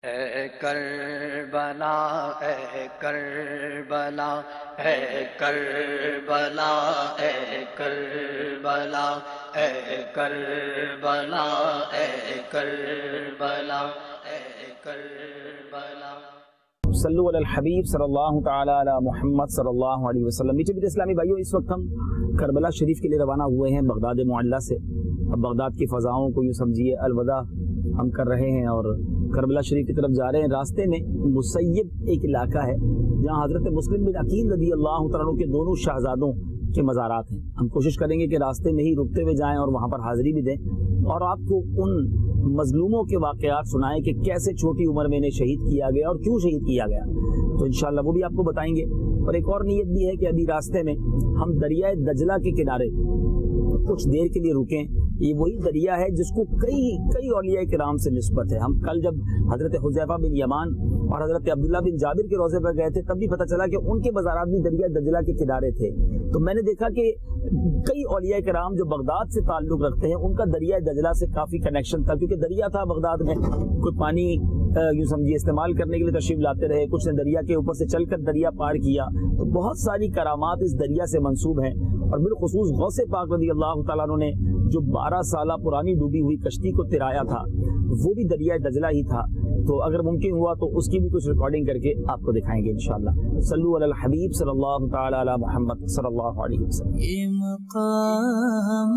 اے کربلا اے کربلا اے کربلا اے کربلا اے کربلا اے کربلا اے کربلا۔ صلو علی الحبیب صلی اللہ تعالی علی محمد صلی اللہ علیہ وسلم۔ میٹھے میٹھے اسلامی بھائیوں، اس وقت ہم کربلا شریف کے لیے روانہ ہوئے ہیں بغداد معلیٰ سے۔ اب بغداد کی فضاؤں کو یوں سمجھیے الوداع ہم کر رہے ہیں اور کربلا شریف کی طرف جا رہے ہیں۔ راستے میں مسیب ایک علاقہ ہے جہاں حضرت مسلم بن عقیل رضی اللہ تعالیٰ عنہ کے دونوں شہزادوں کے مزارات ہیں۔ ہم کوشش کریں گے کہ راستے میں ہی رکتے ہوئے جائیں اور وہاں پر حاضری بھی دیں اور آپ کو ان مظلوموں کے واقعات سنائیں کہ کیسے چھوٹی عمر میں انہیں شہید کیا گیا اور کیوں شہید کیا گیا، تو انشاءاللہ وہ بھی آپ کو بتائیں گے۔ اور ایک اور نیت بھی ہے کہ ابھی راستے میں ہم دریائے دجلہ کے کنارے کچھ دیر کے لیے رکیں۔ یہ وہی دریا ہے جس کو کئی اولیاء کرام سے نسبت ہے۔ ہم کل جب حضرت حذیفہ بن یمان اور حضرت عبداللہ بن جابر کے روضے پر گئے تھے تب بھی پتہ چلا کہ ان کے مزارات بھی دریا دجلہ کے کنارے تھے۔ تو میں نے دیکھا کہ کئی اولیاء کرام جو بغداد سے تعلق رکھتے ہیں ان کا دریا دجلہ سے کافی کنیکشن تھا، کیونکہ دریا تھا بغداد میں، کوئی پانی یوں سمجھیے استعمال کرنے کے لیے تشریف لاتے رہے، کچھ نے دریا کے اوپر سے چل کر دریا پار کیا۔ تو بہت ساری کرامات اس دریا سے منسوب ہیں، اور بالخصوص غوث پاک رضی اللہ تعالیٰ عنہ نے جو 12 سالہ پرانی ڈوبی ہوئی کشتی کو ترایا تھا وہ بھی دریا دجلہ ہی تھا۔ تو اگر ممکن ہوا تو اس کی بھی کچھ ریکارڈنگ کر کے آپ کو دکھائیں گے انشاءاللہ۔ صلو علی الحبیب صلی اللہ تعالی علی محمد صلی اللہ علیہ وسلم۔ یہ مقامات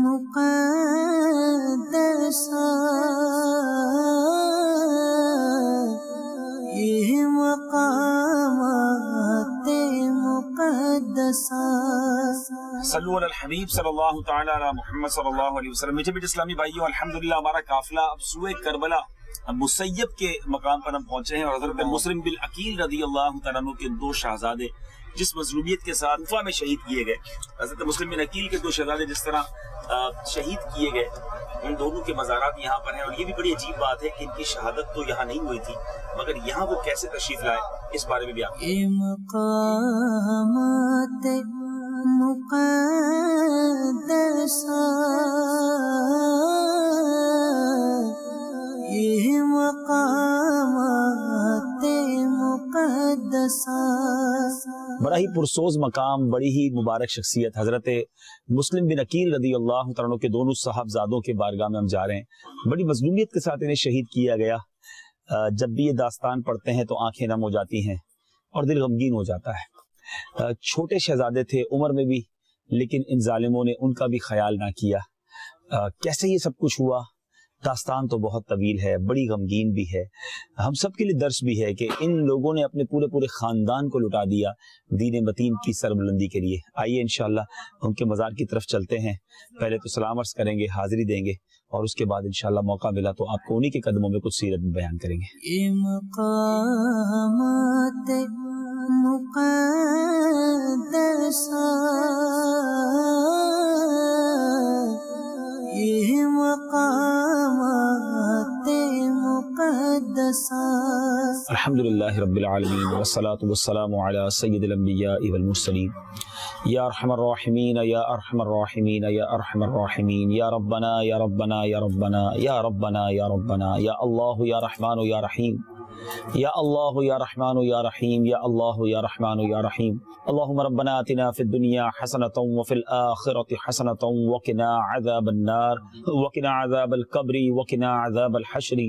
مقدسہ، یہ مقامات مقدسہ۔ صلو علی الحبیب صلی اللہ تعالی علی محمد صلی اللہ علیہ وسلم۔ میٹھے میٹھے اسلامی بھائیوں، الحمدللہ ہمارا قافلہ اب سوئے کربلا مسیب کے مقام پر ہم پہنچے ہیں، اور حضرت مسلم بن عقیل رضی اللہ تعالیٰ عنہ کے دو شہزادے جس مظلومیت کے ساتھ کوفہ میں شہید کیے گئے، حضرت مسلم بن عقیل کے دو شہزادے جس طرح شہید کیے گئے، ان دونوں کے مزارات یہاں پر ہیں۔ اور یہ بھی بڑی عجیب بات ہے کہ ان کی شہادت تو یہاں نہیں ہوئی تھی، مگر یہاں وہ کیسے تشریف لائے اس بارے میں بھی آپ یہ مقامات مقدسہ، یہ مقامات مقدسہ۔ بڑا ہی پرسوز مقام، بڑی ہی مبارک شخصیت حضرت مسلم بن عقیل رضی اللہ تعالیٰ عنہ کے دونوں صاحبزادوں کے بارگاہ میں ہم جا رہے ہیں۔ بڑی مظلومیت کے ساتھ انہیں شہید کیا گیا۔ جب بھی یہ داستان پڑھتے ہیں تو آنکھیں نم ہو جاتی ہیں اور دل غمگین ہو جاتا ہے۔ چھوٹے شہزادے تھے عمر میں بھی، لیکن ان ظالموں نے ان کا بھی خیال نہ کیا۔ کیسے یہ سب کچھ ہوا؟ داستان تو بہت طویل ہے، بڑی غمگین بھی ہے، ہم سب کے لیے درس بھی ہے کہ ان لوگوں نے اپنے پورے خاندان کو لٹا دیا دین متین کی سربلندی کے لیے۔ آئیے انشاءاللہ ان کے مزار کی طرف چلتے ہیں۔ پہلے تو سلام عرض کریں گے، حاضری دیں گے، اور اس کے بعد انشاءاللہ موقع ملا تو آپ کو انہی کے قدموں میں کچھ سیرت بیان کریں گے۔ یہ مقامات مقدسہ، یہ مقامات مقدسہ۔ الحمدللہ رب العالمین والصلاة والسلام علی سید الانبیاء والمرسلین، یا ارحم الراحمین یا ارحم الراحمین یا ارحم الراحمین، یا ربنا یا ربنا یا ربنا یا ربنا یا ربنا، یا اللہ یا رحمان یا رحیم، یا اللہ یا رحمان یا رحیم، یا اللہ یا رحمان یا رحیم۔ اللہم ربنا آتنا فی الدنیا حسنۃ وفی الآخرۃ حسنۃ وقنا عذاب النار وقنا عذاب القبر وقنا عذاب الحشر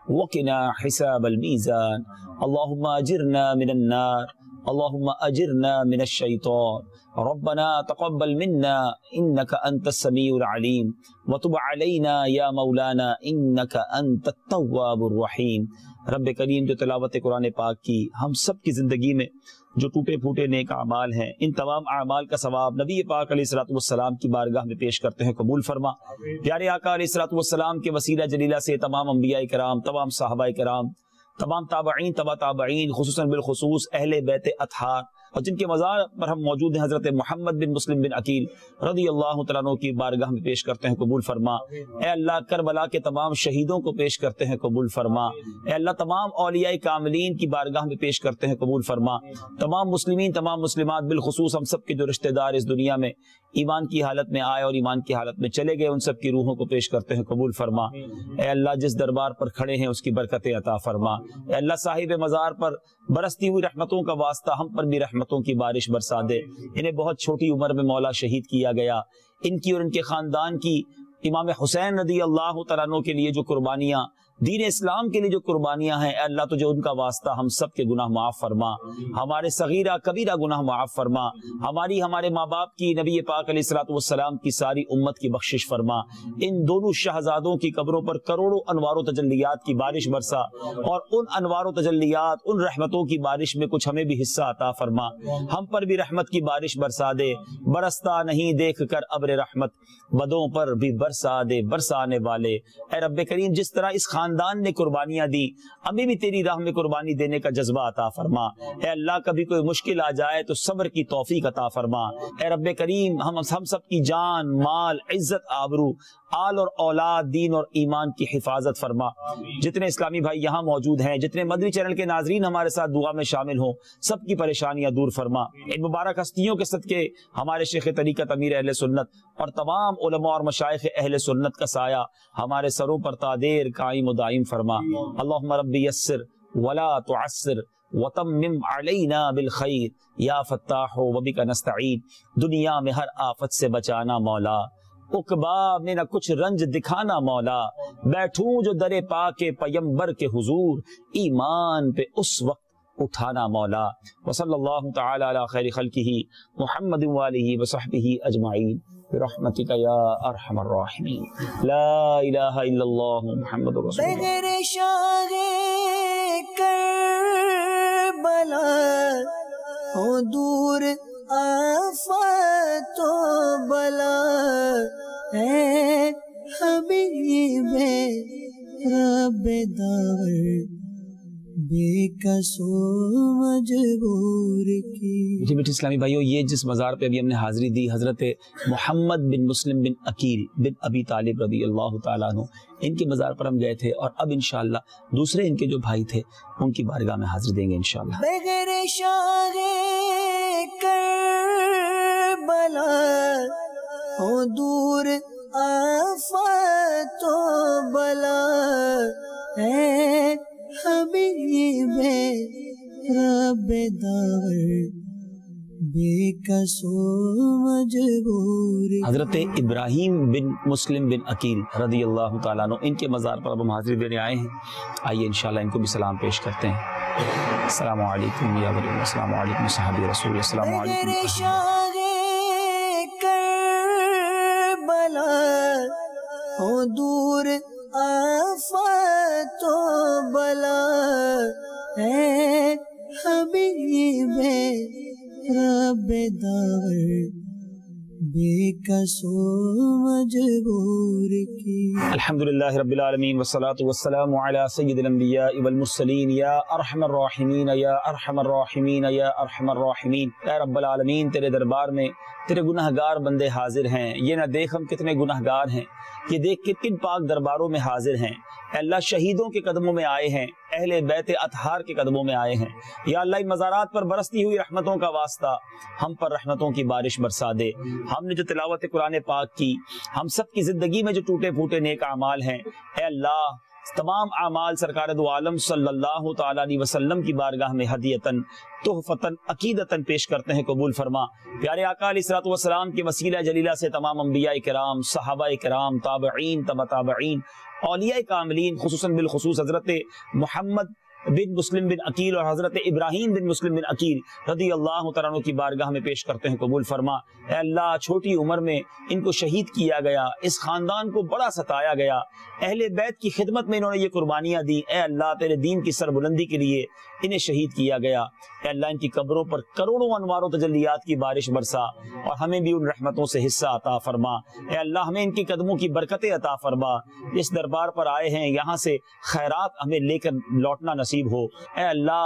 وقنا حساب المیزان۔ اللہم اجرنا من النار، اللہم اجرنا من الشیطان، ربنا تقبل منا انک انت السمیع العلیم وتب علینا یا مولانا انک انت التواب الرحیم۔ رب کریم جو تلاوت قرآن پاک کی ہم سب کی زندگی میں جو ٹوٹے پھوٹے نیک اعمال ہیں، ان تمام اعمال کا ثواب نبی پاک علیہ الصلوۃ والسلام کی بارگاہ میں پیش کرتے ہیں، قبول فرما۔ پیارے آقا علیہ الصلوۃ والسلام کے وسیلہ جلیلہ سے تمام انبیاء کرام، تمام صحابہ کرام، تمام تابعین، تبع تابعین، خصوصاً بالخصوص اہل بیت اطہار اور جن کے مزار پر ہم موجود ہیں، حضرت محمد بن مسلم بن عقیل رضی اللہ تعالیٰ عنہ کی بارگاہ میں پیش کرتے ہیں، قبول فرما۔ اے اللہ کربلا کے تمام شہیدوں کو پیش کرتے ہیں، قبول فرما۔ اے اللہ تمام اولیاء کاملین کی بارگاہ میں پیش کرتے ہیں، قبول فرما۔ تمام مسلمین، تمام مسلمات، بالخصوص ہم سب کے جو رشتہ دار اس دنیا میں ایمان کی حالت میں آئے اور ایمان کی حالت میں چلے گئے، ان سب کی روحوں کو پیش کرتے ہیں قبول فرما۔ اے اللہ جس دربار پر کھڑے ہیں اس کی برکتیں عطا فرما۔ اے اللہ صاحب مزار پر برستی ہوئی رحمتوں کا واسطہ ہم پر بھی رحمتوں کی بارش برسا دے۔ انہیں بہت چھوٹی عمر میں مولا شہید کیا گیا، ان کی اور ان کے خاندان کی امام حسین رضی اللہ تعالیٰ عنہ کے لیے جو قربانیاں، دین اسلام کے لیے جو قربانیاں ہیں، اے اللہ تجھے ان کا واسطہ ہم سب کے گناہ معاف فرما، ہمارے صغیرہ کبیرہ گناہ معاف فرما، ہمارے ماں باپ کی، نبی پاک علیہ الصلوۃ والسلام کی ساری امت کی بخشش فرما۔ ان دونوں شہزادوں کی قبروں پر کروڑوں انوار و تجلیات کی بارش برسا، اور ان انوار و تجلیات، ان رحمتوں کی بارش میں کچھ ہمیں بھی حصہ عطا فرما، ہم پر بھی رحمت کی بارش برسا دے۔ برستا نہیں دیکھ کر ابر رحمت، بدوں پر بھی برسا دے برسانے والے۔ اے رب کریم جس طرح اس خاندان نے قربانیاں دی، ہمیں بھی تیری راہ میں قربانی دینے کا جذبہ عطا فرما۔ اے اللہ کبھی کوئی مشکل آ جائے تو صبر کی توفیق عطا فرما۔ اے رب کریم ہم سب کی جان، مال، عزت، آبرو، آل اور اولاد، دین اور ایمان کی حفاظت فرما۔ جتنے اسلامی بھائی یہاں موجود ہیں، جتنے مدنی چینل کے ناظرین ہمارے ساتھ دعا میں شامل ہوں، سب کی پریشانیاں دور فرما۔ ان مبارک ہستیوں کے صدقے ہمارے شیخ طریقت امیر اہل سنت اور تمام علماء اور مشائخ اہل سنت کا سایہ ہمارے سروں پر تادیر قائم و دائم فرما۔ اللہم ربی یسر ولا تعسر وتمم علینا بالخیر یا فتاح وبک نستعین۔ دنیا میں ہر آفت سے بچانا مولا، عقبا میں نہ کچھ رنج دکھانا مولا، بیٹھوں جو در پاک پیمبر کے حضور، ایمان پہ اس وقت اٹھانا مولا۔ وصلی اللہ تعالی علی خیر خلقہ محمد وآلہ وصحبہ اجمعین برحمتک یا ارحم الراحمین۔ لا الہ الا اللہ محمد رسول اللہ۔ بغیر شاہ کربلا ہو دور آفات و بلا، اے حبیب رب داور بے کسو مجبور کی۔ جی بیٹھے اسلامی بھائیو، یہ جس مزار پہ ابھی ہم نے حاضری دی، حضرت محمد بن مسلم بن عقیل بن ابی طالب رضی اللہ تعالیٰ عنہ، ان کے مزار پر ہم گئے تھے، اور اب انشاءاللہ دوسرے ان کے جو بھائی تھے ان کی بارگاہ میں حاضری دیں گے انشاءاللہ۔ بغیر شاہ کربلا ہو دور آفات و بلا، اے حبیب رب داور بے کسو مجبور۔ حضرت ابراہیم بن مسلم بن عقیل رضی اللہ تعالیٰ عنہ، ان کے مزار پر اب ہم حاضری دینے آئے ہیں۔ آئیے انشاءاللہ ان کو بھی سلام پیش کرتے ہیں۔ السلام علیکم یا ولی، السلام علیکم صحابی رسول، السلام علیکم۔ بغیر شاہ کربلا ہو دور آفات و بلا، اے حبیب رب داور بے کسو مجبور کی۔ الحمدللہ رب العالمین والصلاة والسلام علی سید الانبیاء والمرسلین یا ارحم الراحمین یا ارحم الراحمین یا ارحم الراحمین۔ اے رب العالمین تیرے دربار میں تیرے گناہگار بندے حاضر ہیں، یہ نہ دیکھ ہم کتنے گناہگار ہیں، یہ دیکھ کن پاک درباروں میں حاضر ہیں۔ اے اللہ شہیدوں کے قدموں میں آئے ہیں، اہل بیت اطہار کے قدموں میں آئے ہیں۔ یا اللہ ان مزارات پر برستی ہوئی رحمتوں کا واسطہ ہم پر رحمتوں کی بارش برسا دے۔ ہم نے جو تلاوت قرآن پاک کی، ہم سب کی زندگی میں جو ٹوٹے پھوٹے نیک اعمال ہیں، اے اللہ تمام اعمال سرکار دو عالم صلی اللہ تعالیٰ علیہ وسلم کی بارگاہ میں ہدیتاً تحفتاً عقیدتاً پیش کرتے ہیں، قبول فرما۔ پیارے آقا علیہ الصلوۃ والسلام کی وسیلہ جلیلہ سے تمام انبیاء کرام، صحابہ کرام، تابعین، تبع تابعین، اولیاء کاملین، خصوصاً بالخصوص حضرت محمد بن مسلم بن عقیل اور حضرت ابراہیم بن مسلم بن عقیل رضی اللہ تعالیٰ عنہ کی بارگاہ میں پیش کرتے ہیں، قبول فرما۔ اے اللہ چھوٹی عمر میں ان کو شہید کیا گیا، اس خاندان کو بڑا ستایا گیا، اہل بیت کی خدمت میں انہوں نے یہ قربانیاں دی، اے اللہ تیرے دین کی سربلندی کے لیے انہیں شہید کیا گیا۔ اے اللہ ان کی قبروں پر کروڑوں انوار و تجلیات کی بارش برسا، اور ہمیں بھی ان رحمتوں سے حصہ عطا فرما۔ اے اللہ ہمیں ان کی قدموں کی برکتیں عطا فرما، اس دربار پر آئے ہیں یہاں سے خیرات ہمیں لے کر لوٹنا نصیب ہو۔ اے اللہ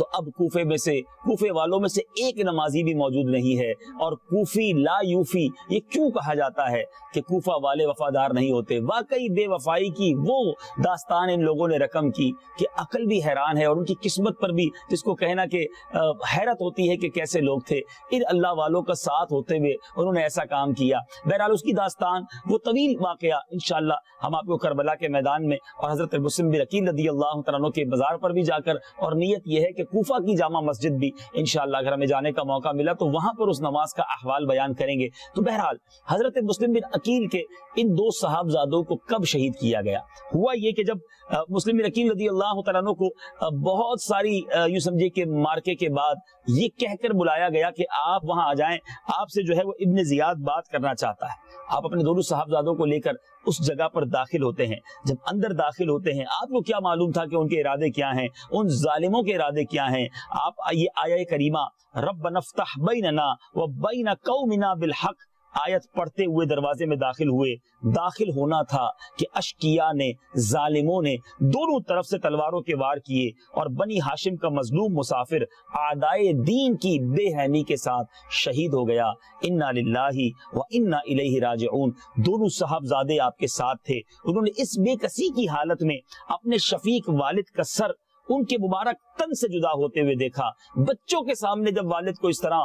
تو اب کوفے میں سے کوفے والوں میں سے ایک نمازی بھی موجود نہیں ہے. اور کوفی لا یوفی یہ کیوں کہا جاتا ہے کہ کوفہ والے وفادار نہیں ہوتے؟ واقعی بے وفائی کی وہ داستان ان لوگوں نے رقم کی کہ عقل بھی حیران ہے اور ان کی قسمت پر بھی جس کو کہنا کہ حیرت ہوتی ہے کہ کیسے لوگ تھے. ان اللہ والوں کا ساتھ ہوتے ہوئے انہوں نے ایسا کام کیا. بہرحال اس کی داستان وہ طویل واقعہ انشاءاللہ ہم آپ کو کربلا کے میدان میں اور حضرت مسلم بن عقیل رضی اللہ تعالیٰ عنہ کے مزار پر بھی جا کر، اور نیت یہ ہے کہ کوفہ کی جامع مسجد بھی انشاءاللہ اگر ہمیں جانے کا موقع ملا تو وہاں پر اس نماز کا احوال بیان کریں گے. تو بہرحال حضرت مسلم بن عقیل کے ان دو صحابزادوں کو کب شہید کیا گیا؟ ہوا یہ کہ جب مسلم بن عقیل رضی اللہ تعالیٰ عنہ کو بہت ساری یوں سمجھے کہ مارکے کے بعد یہ کہہ کر بلایا گیا کہ آپ وہاں آ جائیں، آپ سے جو ہے وہ ابن زیاد بات کرنا چاہتا ہے. آپ اپنے دونوں صحابزادوں کو لے کر اس جگہ پر داخل ہوتے ہیں. جب اندر داخل ہوتے ہیں آپ کو کیا معلوم تھا کہ ان کے ارادے کیا ہیں، ان ظالموں کے ارادے کیا ہیں؟ آپ یہ آیہ کریمہ ربنا افتح بیننا و بین قومنا بالحق آیت پڑھتے ہوئے دروازے میں داخل ہوئے. داخل ہونا تھا کہ اشقیاء نے، ظالموں نے دونوں طرف سے تلواروں کے وار کیے اور بنی ہاشم کا مظلوم مسافر اعدائے دین کی بے رحمی کے ساتھ شہید ہو گیا. انا للہ و انا الیہ راجعون. دونوں صاحبزادے آپ کے ساتھ تھے. انہوں نے اس بے کسی کی حالت میں اپنے شفیق والد کا سر ان کے مبارک تن سے جدا ہوتے ہوئے دیکھا. بچوں کے سامنے جب والد کو اس طرح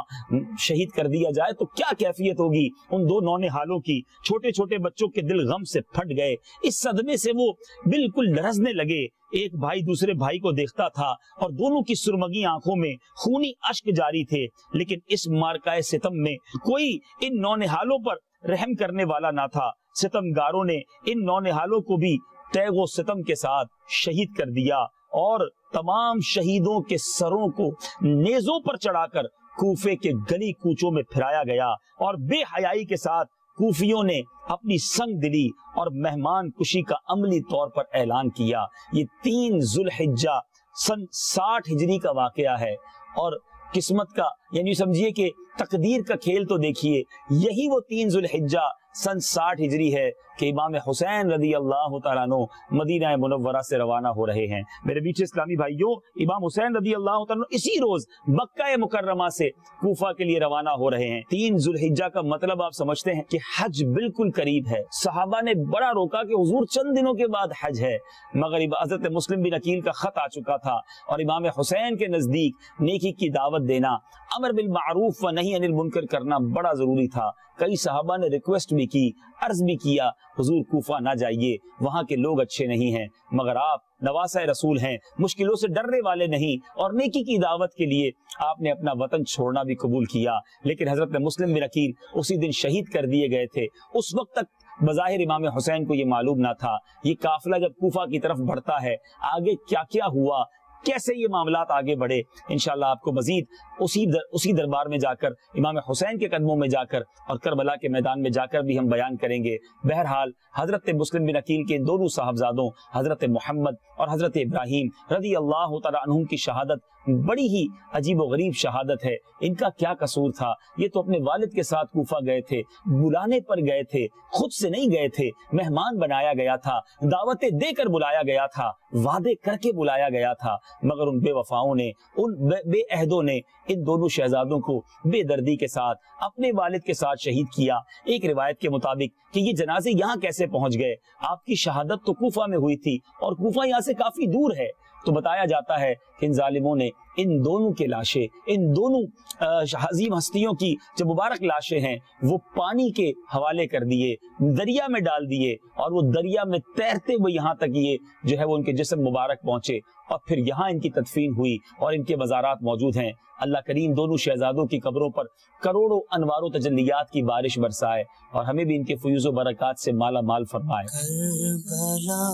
شہید کر دیا جائے تو کیا کیفیت ہوگی ان دو نونہالوں کی. چھوٹے چھوٹے بچوں کے دل غم سے پھٹ گئے. اس صدمے سے وہ بالکل لرزنے لگے. ایک بھائی دوسرے بھائی کو دیکھتا تھا اور دونوں کی سرمگی آنکھوں میں خونی اشک جاری تھے. لیکن اس مارکائے ستم میں کوئی ان نونہالوں پر رحم کرنے والا نہ تھا. ستمگاروں نے ان نونہالوں کو بھی تیغ و ستم کے ساتھ شہید کر دیا اور تمام شہیدوں کے سروں کو نیزوں پر چڑھا کر کوفے کے گلی کوچوں میں پھرایا گیا. اور بے حیائی کے ساتھ کوفیوں نے اپنی سنگ دلی اور مہمان کشی کا عملی طور پر اعلان کیا. یہ 3 ذوالحجہ سن 60 ہجری کا واقعہ ہے. اور قسمت کا یعنی سمجھیے کہ تقدیر کا کھیل تو دیکھیے، یہی وہ 3 ذوالحجہ سن 60 ہجری ہے کہ امام حسین رضی اللہ تعالیٰ عنہ مدینہ منورہ سے روانہ ہو رہے ہیں. میرے بیچ اسلامی بھائیوں، امام حسین رضی اللہ تعالیٰ عنہ اسی روز مکہ مکرمہ سے کوفہ کے لیے روانہ ہو رہے ہیں. 3 ذوالحجہ کا مطلب آپ سمجھتے ہیں کہ حج بالکل قریب ہے. صحابہ نے بڑا روکا کہ حضور چند دنوں کے بعد حج ہے، مگر حضرت مسلم بن عقیل کا خط آ چکا تھا اور امام حسین کے نزدیک نیکی کی دعوت دینا، امر بالمعروف و نہی عن المنکر کرنا بڑا ضروری تھا. کئی صحابہ نے ریکویسٹ بھی کی، عرض بھی کیا حضور کوفہ نہ جائیے، وہاں کے لوگ اچھے نہیں ہیں، مگر آپ نواسہ رسول ہیں، مشکلوں سے ڈرنے والے نہیں، اور نیکی کی دعوت کے لیے آپ نے اپنا وطن چھوڑنا بھی قبول کیا. لیکن حضرت مسلم بن عقیل اسی دن شہید کر دیے گئے تھے. اس وقت تک بظاہر امام حسین کو یہ معلوم نہ تھا. یہ قافلہ جب کوفہ کی طرف بڑھتا ہے آگے کیا کیا ہوا، کیسے یہ معاملات آگے بڑھے، انشاءاللہ آپ کو مزید اسی دربار میں جا کر، امام حسین کے قدموں میں جا کر اور کربلا کے میدان میں جا کر بھی ہم بیان کریں گے. بہرحال حضرت مسلم بن عقیل کے دونوں صاحبزادوں حضرت محمد اور حضرت ابراہیم رضی اللہ تعالیٰ عنہم کی شہادت بڑی ہی عجیب و غریب شہادت ہے. ان کا کیا قصور تھا؟ یہ تو اپنے والد کے ساتھ کوفہ گئے تھے، بلانے پر گئے تھے، خود سے نہیں گئے تھے. مہمان بنایا گیا تھا، دعوتیں دے کر بلایا گیا تھا، وعدے کر کے بلایا گیا تھا، مگر ان بے وفاؤں نے، ان بے عہدوں نے ان دونوں شہزادوں کو بے دردی کے ساتھ اپنے والد کے ساتھ شہید کیا. ایک روایت کے مطابق کہ یہ جنازے یہاں کیسے پہنچ گئے؟ آپ کی شہادت تو کوفہ میں ہوئی تھی اور کوفہ یہاں سے کافی دور ہے. تو بتایا جاتا ہے کہ ان ظالموں نے ان دونوں کے لاشیں، ان دونوں عظیم ہستیوں کی جو مبارک لاشیں ہیں وہ پانی کے حوالے کر دیے، دریا میں ڈال دیے، اور وہ دریا میں تیرتے ہوئے یہاں تک یہ جو ہے وہ ان کے جسم مبارک پہنچے، اور پھر یہاں ان کی تدفین ہوئی اور ان کے مزارات موجود ہیں. اللہ کریم دونوں شہزادوں کی قبروں پر کروڑوں انوار و تجلیات کی بارش برسائے اور ہمیں بھی ان کے فیوز و برکات سے مالا مال فرمائے. کربلا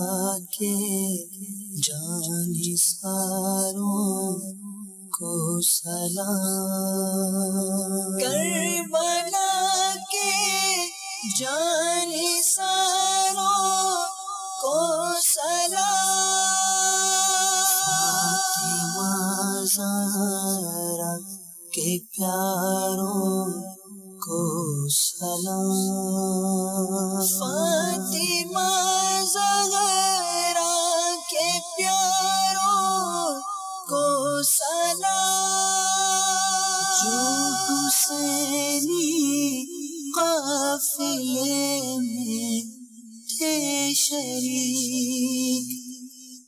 کے جانثاروں کو سلام، کربلا کے جانثاروں کو سلام، فاطمہ زہرا کے پیاروں کو سلام، فاطمہ زہرا کے پیاروں کو سلام، جو حسینی قافلے میں تھے شریک،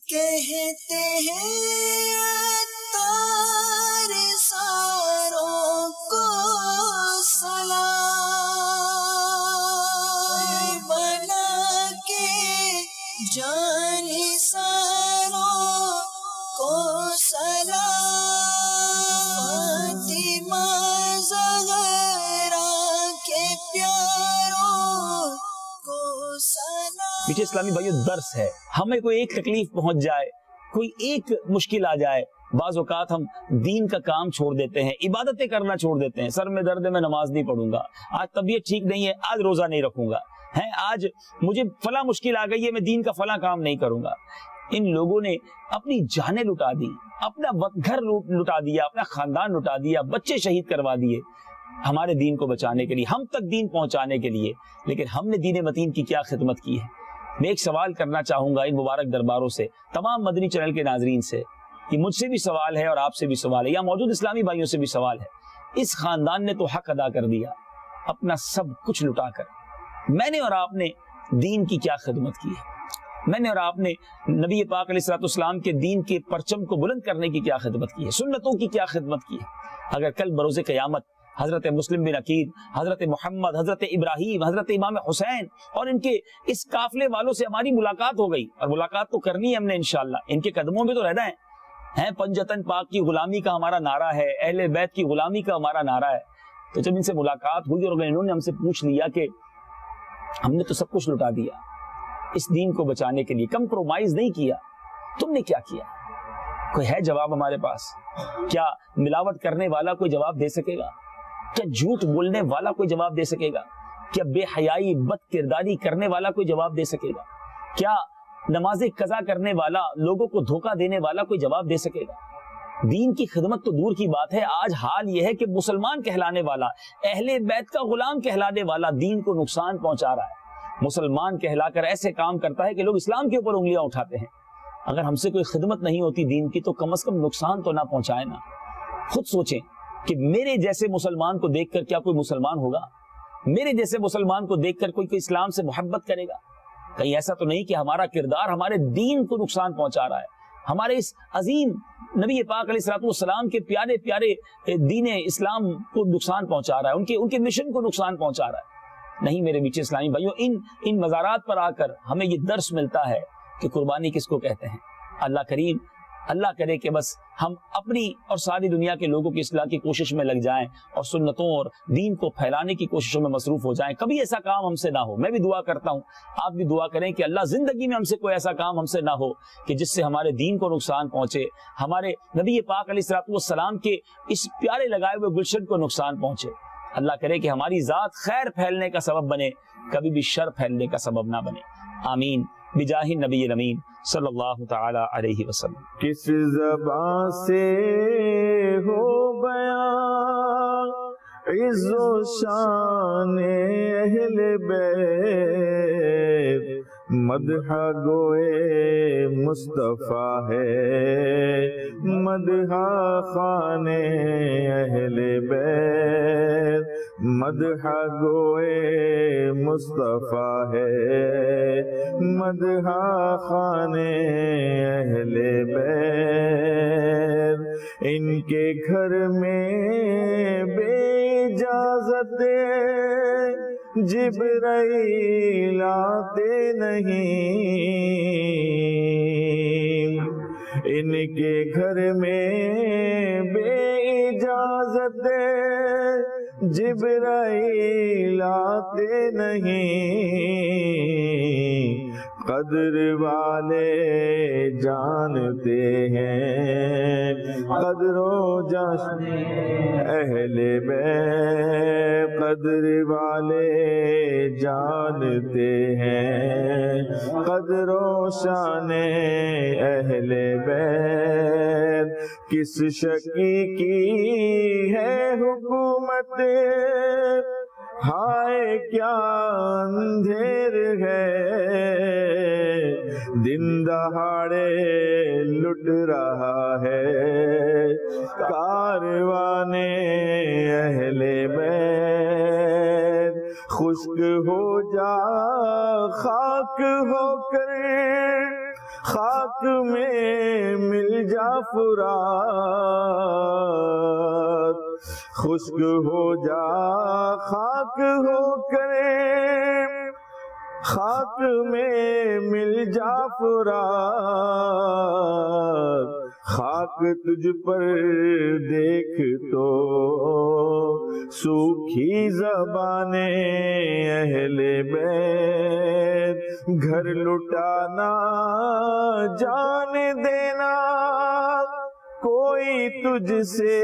کہتے ہیں عطار ساروں کو سلام، بنا کے جان ساروں کو سلام، فاطمہ زہرا کے پیاروں کو سلام۔ میٹھے اسلامی بھائیو، درس ہے، ہمیں کوئی ایک تکلیف پہنچ جائے، کوئی ایک مشکل آ جائے، بعض اوقات ہم دین کا کام چھوڑ دیتے ہیں، عبادتیں کرنا چھوڑ دیتے ہیں، سر میں درد ہے میں نماز نہیں پڑھوں گا، آج طبیعت ٹھیک نہیں ہے آج روزہ نہیں رکھوں گا، آج مجھے فلاں مشکل آ گئی ہے میں دین کا فلاں کام نہیں کروں گا۔ ان لوگوں نے اپنی جانیں لٹا دی، اپنا گھر لٹا دیا، اپنا خاندان لٹا دیا، بچے شہید کروا دیے ہمارے دین کو بچانے کے لیے، ہم تک دین پہنچانے کے لیے، لیکن ہم نے دین متین کی کیا خدمت کی ہے؟ میں ایک سوال کرنا چاہوں گا ان مبارک درباروں سے، تمام مدنی چینل کے ناظرین سے، یہ مجھ سے بھی سوال ہے اور آپ سے بھی سوال ہے، یا موجود اسلامی بھائیوں سے بھی سوال ہے۔ اس خاندان نے تو حق ادا کر دیا اپنا سب کچھ لٹا کر، میں نے اور آپ نے دین کی کیا خدمت کی ہے؟ میں نے اور آپ نے نبی پاک علیہ الصلوۃ والسلام کے دین کے پرچم کو بلند کرنے کی کیا خدمت کی ہے؟ سنتوں کی کیا خدمت کی ہے؟ اگر کل بروز قیامت حضرت مسلم بن عقیل، حضرت محمد، حضرت ابراہیم، حضرت امام حسین اور ان کے اس قافلے والوں سے ہماری ملاقات ہو گئی، اور ملاقات تو کرنی ہے ہم نے انشاءاللہ، ان کے قدموں میں تو رہنا ہے، پنجتن پاک کی غلامی کا ہمارا نعرہ ہے، اہل بیت کی غلامی کا ہمارا نعرہ ہے۔ تو جب ان سے ملاقات ہوئی اور انہوں نے ہم سے پوچھ لیا کہ ہم نے تو سب کچھ لٹا دیا اس دین کو بچانے کے لیے، کمپرومائز نہیں کیا، تم نے کیا کیا؟ کوئی ہے جواب ہمارے پاس؟ کیا ملاوٹ کرنے والا کوئی جواب دے سکے گا؟ کیا جھوٹ بولنے والا کوئی جواب دے سکے گا؟ کیا بے حیائی بد کرداری کرنے والا کوئی جواب دے سکے گا؟ کیا نماز قضا کرنے والا، لوگوں کو دھوکہ دینے والا کوئی جواب دے سکے گا؟ دین کی خدمت تو دور کی بات ہے، آج حال یہ ہے کہ مسلمان کہلانے والا، اہل بیت کا غلام کہلانے والا دین کو نقصان پہنچا رہا ہے، مسلمان کہلا کر ایسے کام کرتا ہے کہ لوگ اسلام کے اوپر انگلیاں اٹھاتے ہیں۔ اگر ہم سے کوئی خدمت نہیں ہوتی دین کی تو کم از کم نقصان تو نہ پہنچائے نا۔ خود سوچیں کہ میرے جیسے مسلمان کو دیکھ کر کیا کوئی مسلمان ہوگا؟ میرے جیسے مسلمان کو دیکھ کر کوئی اسلام سے محبت کرے گا؟ کہیں ایسا تو نہیں کہ ہمارا کردار ہمارے دین کو نقصان پہنچا رہا ہے، ہمارے اس عظیم نبی پاک علیہ الصلوۃ والسلام کے پیارے پیارے دین اسلام کو نقصان پہنچا رہا ہے، ان کے مشن کو نقصان پہنچا رہا ہے؟ نہیں میرے میٹھے اسلامی بھائیوں، ان مزارات پر آ کر ہمیں یہ درس ملتا ہے کہ قربانی کس کو کہتے ہیں۔ اللہ کریم، اللہ کرے کہ بس ہم اپنی اور ساری دنیا کے لوگوں کی اصلاح کی کوشش میں لگ جائیں اور سنتوں اور دین کو پھیلانے کی کوششوں میں مصروف ہو جائیں، کبھی ایسا کام ہم سے نہ ہو۔ میں بھی دعا کرتا ہوں، آپ بھی دعا کریں کہ اللہ زندگی میں ہم سے کوئی ایسا کام ہم سے نہ ہو کہ جس سے ہمارے دین کو نقصان پہنچے، ہمارے نبی پاک علیہ الصلوۃ والسلام کے اس پیارے لگائے ہوئے گلشن کو نقصان پہنچے۔ اللہ کرے کہ ہماری ذات خیر پھیلنے کا سبب بنے، کبھی بھی شر پھیلنے کا سبب نہ بنے، آمین بجاہ نبی الامین صلی اللہ تعالی علیہ وسلم۔ کس زبان سے ہو بیان عز و شان اہل بیت، مدح گوئے مصطفیٰ ہے مدح خان اہل بیت، مدح گوئے مصطفیٰ ہے مدح خان اہل بیت، ان کے گھر میں بے اجازت جبرائیل آتے نہیں، ان کے گھر میں بے اجازت جبرائیل آتے نہیں، قدر والے جانتے ہیں قدر و جان اہل بیت، قدر والے جانتے ہیں قدر و شان اہل بیت، کس شکی کی ہے حکومت ہائے کیا اندھیر ہے، دن دہاڑے لٹ رہا ہے کاروان اہل بیت، خشک ہو جا خاک ہو کر خاک میں مل جا فرات، خشک ہو جا خاک ہو کر خاک میں مل جا فرات، خاک تجھ پر دیکھ تو سوکھی زبانیں اہل بیت، گھر لٹانا جان دینا کوئی تجھ سے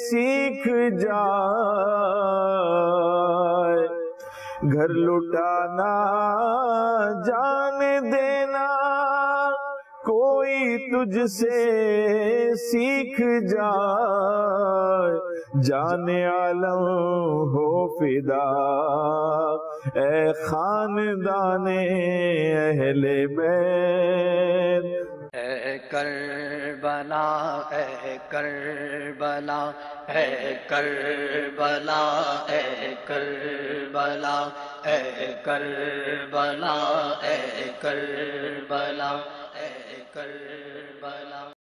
سیکھ جائے، گھر لٹانا جان دینا کوئی تجھ سے سیکھ جائے، جان عالم ہو فدا اے خاندان اہل بیت۔ اے کربلا اے کربلا اے کربلا اے کربلا اے کربلا اے کربلا اے کربلا